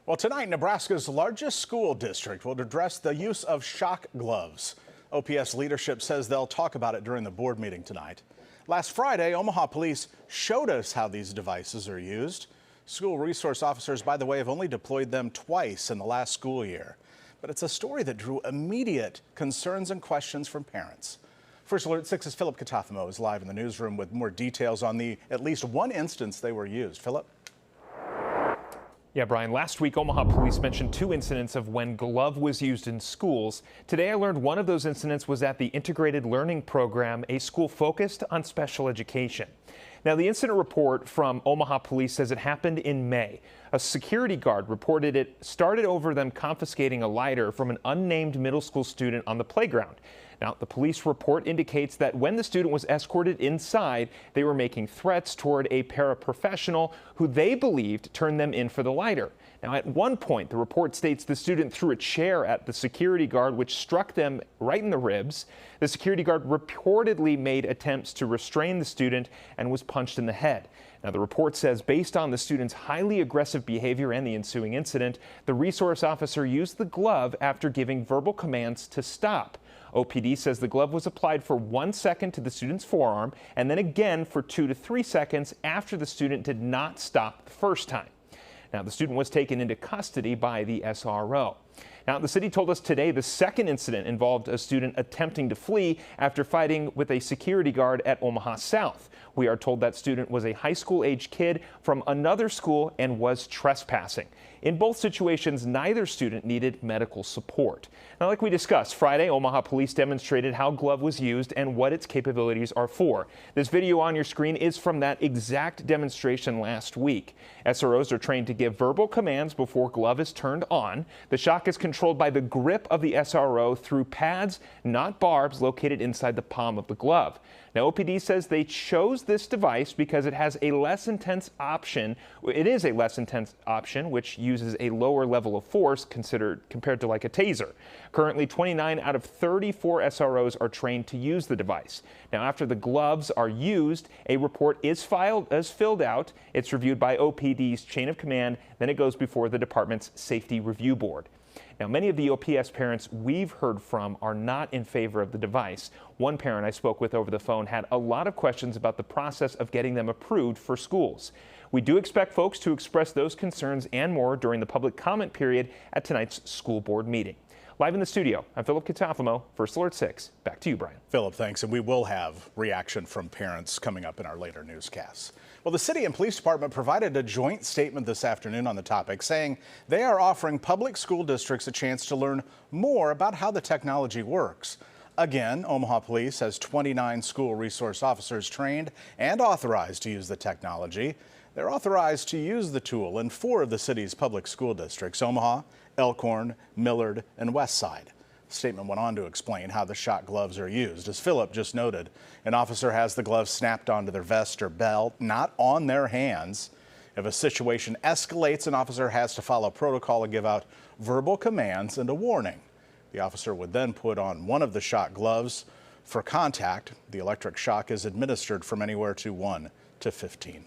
Well, tonight, Nebraska's largest school district will address the use of shock gloves. OPS leadership says they'll talk about it during the board meeting tonight. Last Friday, Omaha police showed us how these devices are used. School resource officers, by the way, have only deployed them twice in the last school year. But it's a story that drew immediate concerns and questions from parents. First Alert 6's Philip Katafamo is live in the newsroom with more details on the at least one instance they were used. Philip? Yeah, Brian, last week Omaha police mentioned two incidents of when glove was used in schools. Today I learned one of those incidents was at the Integrated Learning Program, a school focused on special education. Now, the incident report from Omaha police says it happened in May. A security guard reported it started over them confiscating a lighter from an unnamed middle school student on the playground. Now, the police report indicates that when the student was escorted inside, they were making threats toward a paraprofessional who they believed turned them in for the lighter. Now, at one point, the report states the student threw a chair at the security guard, which struck them right in the ribs. The security guard reportedly made attempts to restrain the student and was punched in the head. Now, the report says based on the student's highly aggressive behavior and the ensuing incident, the resource officer used the glove after giving verbal commands to stop. OPD says the glove was applied for 1 second to the student's forearm and then again for 2 to 3 seconds after the student did not stop the first time. Now, the student was taken into custody by the SRO. Now, the city told us today the second incident involved a student attempting to flee after fighting with a security guard at Omaha South. We are told that student was a high school age kid from another school and was trespassing. In both situations, neither student needed medical support. Now, like we discussed, Friday, Omaha police demonstrated how glove was used and what its capabilities are for. This video on your screen is from that exact demonstration last week. SROs are trained to give verbal commands before glove is turned on. The shock is controlled by the grip of the SRO through pads, not barbs, located inside the palm of the glove. Now, OPD says they chose this device because it has a less intense option. It is a less intense option, which uses a lower level of force compared to like a taser. Currently, 29 out of 34 SROs are trained to use the device. Now, after the gloves are used, a report is filled out. It's reviewed by OPD's chain of command. Then it goes before the department's safety review board. Now, many of the OPS parents we've heard from are not in favor of the device. One parent I spoke with over the phone had a lot of questions about the process of getting them approved for schools. We do expect folks to express those concerns and more during the public comment period at tonight's school board meeting. Live in the studio, I'm Philip Katafamo, First Alert 6. Back to you, Brian. Philip, thanks. And we will have reaction from parents coming up in our later newscasts. Well, the city and police department provided a joint statement this afternoon on the topic, saying they are offering public school districts a chance to learn more about how the technology works. Again, Omaha Police has 29 school resource officers trained and authorized to use the technology. They're authorized to use the tool in 4 of the city's public school districts: Omaha, Elkhorn, Millard, and Westside. The statement went on to explain how the shock gloves are used. As Philip just noted, an officer has the gloves snapped onto their vest or belt, not on their hands. If a situation escalates, an officer has to follow protocol and give out verbal commands and a warning. The officer would then put on one of the shock gloves for contact. The electric shock is administered from anywhere to 1 to 15